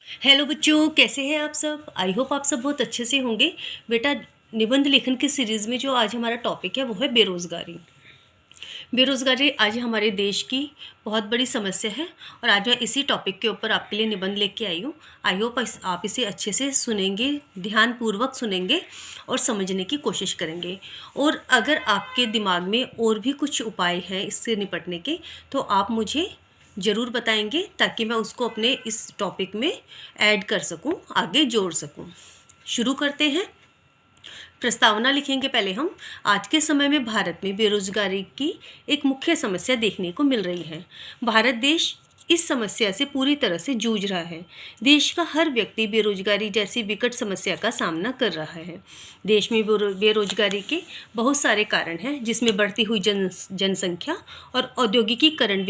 Hello बच्चों, कैसे हैं आप सब। आई होप आप सब बहुत अच्छे से होंगे। बेटा, निबंध लेखन की सीरीज़ में जो आज हमारा टॉपिक है वो है बेरोज़गारी। बेरोज़गारी आज हमारे देश की बहुत बड़ी समस्या है और आज मैं इसी टॉपिक के ऊपर आपके लिए निबंध लेके आई हूँ। आई होप आप इसे अच्छे से सुनेंगे, ध्यानपूर्वक सुनेंगे और समझने की कोशिश करेंगे। और अगर आपके दिमाग में और भी कुछ उपाय हैं इससे निपटने के, तो आप मुझे ज़रूर बताएंगे ताकि मैं उसको अपने इस टॉपिक में ऐड कर सकूं, आगे जोड़ सकूं। शुरू करते हैं। प्रस्तावना लिखेंगे पहले हम। आज के समय में भारत में बेरोजगारी की एक मुख्य समस्या देखने को मिल रही है। भारत देश इस समस्या से पूरी तरह से जूझ रहा है। देश का हर व्यक्ति बेरोजगारी जैसी विकट समस्या का सामना कर रहा है। देश में बेरोजगारी के बहुत सारे कारण हैं, जिसमें बढ़ती हुई जनसंख्या और औद्योगिकीकरण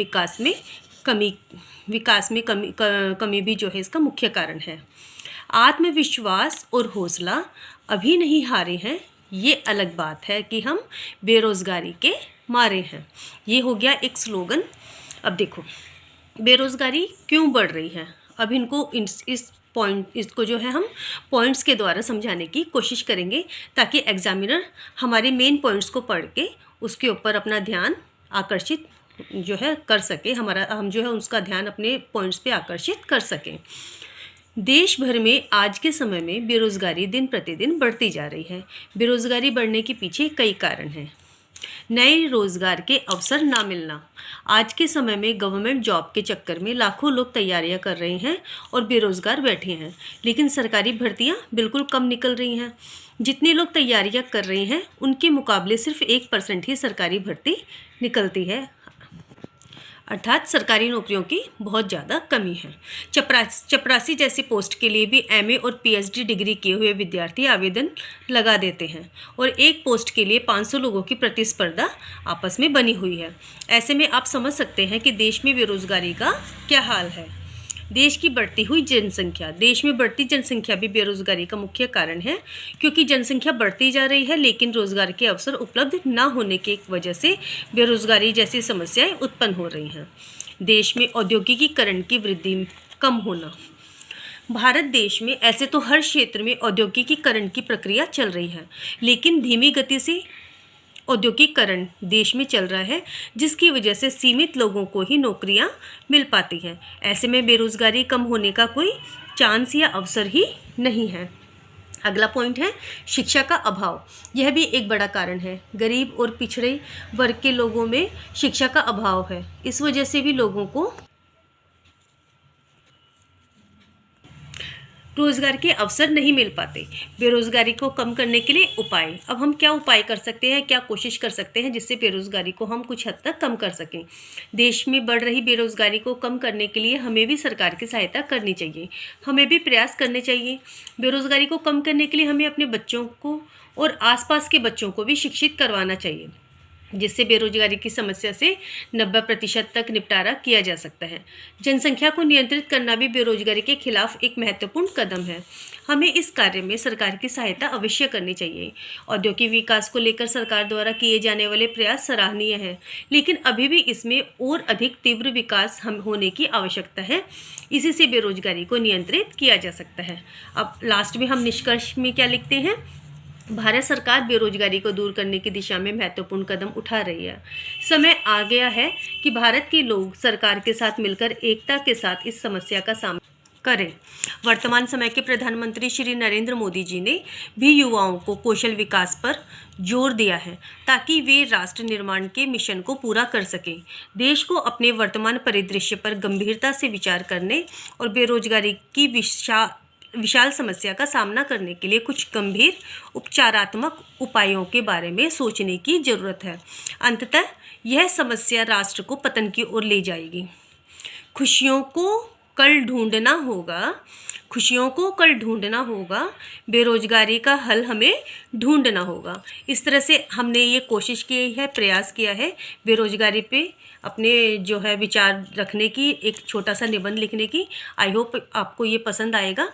कमी भी जो है इसका मुख्य कारण है। आत्मविश्वास और हौसला अभी नहीं हारे हैं, ये अलग बात है कि हम बेरोजगारी के मारे हैं। ये हो गया एक स्लोगन। अब देखो, बेरोजगारी क्यों बढ़ रही है। अब इसको जो है हम पॉइंट्स के द्वारा समझाने की कोशिश करेंगे, ताकि एग्जामिनर हमारे मेन पॉइंट्स को पढ़ के उसके ऊपर अपना ध्यान आकर्षित जो है कर सके। हम जो है उसका ध्यान अपने पॉइंट्स पे आकर्षित कर सकें। देश भर में आज के समय में बेरोजगारी दिन प्रतिदिन बढ़ती जा रही है। बेरोजगारी बढ़ने के पीछे कई कारण हैं। नए रोजगार के अवसर ना मिलना। आज के समय में गवर्नमेंट जॉब के चक्कर में लाखों लोग तैयारियां कर रहे हैं और बेरोजगार बैठे हैं, लेकिन सरकारी भर्तियां बिल्कुल कम निकल रही हैं। जितने लोग तैयारियां कर रहे हैं उनके मुकाबले सिर्फ 1% ही सरकारी भर्ती निकलती है, अर्थात सरकारी नौकरियों की बहुत ज़्यादा कमी है। चपरासी जैसी पोस्ट के लिए भी एमए और पीएचडी डिग्री किए हुए विद्यार्थी आवेदन लगा देते हैं और एक पोस्ट के लिए 500 लोगों की प्रतिस्पर्धा आपस में बनी हुई है। ऐसे में आप समझ सकते हैं कि देश में बेरोजगारी का क्या हाल है। देश में बढ़ती जनसंख्या भी बेरोजगारी का मुख्य कारण है, क्योंकि जनसंख्या बढ़ती जा रही है लेकिन रोजगार के अवसर उपलब्ध न होने की वजह से बेरोजगारी जैसी समस्याएं उत्पन्न हो रही हैं। देश में औद्योगिकीकरण की वृद्धि कम होना। भारत देश में ऐसे तो हर क्षेत्र में औद्योगिकीकरण की प्रक्रिया चल रही है, लेकिन धीमी गति से औद्योगिकीकरण देश में चल रहा है, जिसकी वजह से सीमित लोगों को ही नौकरियां मिल पाती हैं। ऐसे में बेरोजगारी कम होने का कोई चांस या अवसर ही नहीं है। अगला पॉइंट है शिक्षा का अभाव। यह भी एक बड़ा कारण है। गरीब और पिछड़े वर्ग के लोगों में शिक्षा का अभाव है। इस वजह से भी लोगों को रोजगार के अवसर नहीं मिल पाते। बेरोजगारी को कम करने के लिए उपाय। अब हम क्या उपाय कर सकते हैं, क्या कोशिश कर सकते हैं जिससे बेरोजगारी को हम कुछ हद तक कम कर सकें। देश में बढ़ रही बेरोजगारी को कम करने के लिए हमें भी सरकार की सहायता करनी चाहिए, हमें भी प्रयास करने चाहिए। बेरोजगारी को कम करने के लिए हमें अपने बच्चों को और आसपास के बच्चों को भी शिक्षित करवाना चाहिए, जिससे बेरोजगारी की समस्या से 90% तक निपटारा किया जा सकता है। जनसंख्या को नियंत्रित करना भी बेरोजगारी के खिलाफ एक महत्वपूर्ण कदम है। हमें इस कार्य में सरकार की सहायता अवश्य करनी चाहिए। औद्योगिक विकास को लेकर सरकार द्वारा किए जाने वाले प्रयास सराहनीय हैं, लेकिन अभी भी इसमें और अधिक तीव्र विकास होने की आवश्यकता है। इसी से बेरोजगारी को नियंत्रित किया जा सकता है। अब लास्ट में हम निष्कर्ष में क्या लिखते हैं। भारत सरकार बेरोजगारी को दूर करने की दिशा में महत्वपूर्ण कदम उठा रही है। समय आ गया है कि भारत के लोग सरकार के साथ मिलकर एकता के साथ इस समस्या का सामना करें। वर्तमान समय के प्रधानमंत्री श्री नरेंद्र मोदी जी ने भी युवाओं को कौशल विकास पर जोर दिया है, ताकि वे राष्ट्र निर्माण के मिशन को पूरा कर सकें। देश को अपने वर्तमान परिदृश्य पर गंभीरता से विचार करने और बेरोजगारी की विशाल समस्या का सामना करने के लिए कुछ गंभीर उपचारात्मक उपायों के बारे में सोचने की जरूरत है। अंततः यह समस्या राष्ट्र को पतन की ओर ले जाएगी। खुशियों को कल ढूंढना होगा, बेरोजगारी का हल हमें ढूंढना होगा। इस तरह से हमने ये कोशिश की है, प्रयास किया है बेरोजगारी पे अपने जो है विचार रखने की, एक छोटा सा निबंध लिखने की। आई होप आपको ये पसंद आएगा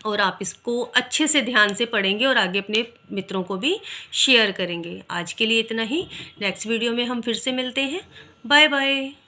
और आप इसको अच्छे से ध्यान से पढ़ेंगे और आगे अपने मित्रों को भी शेयर करेंगे। आज के लिए इतना ही। नेक्स्ट वीडियो में हम फिर से मिलते हैं। Bye bye.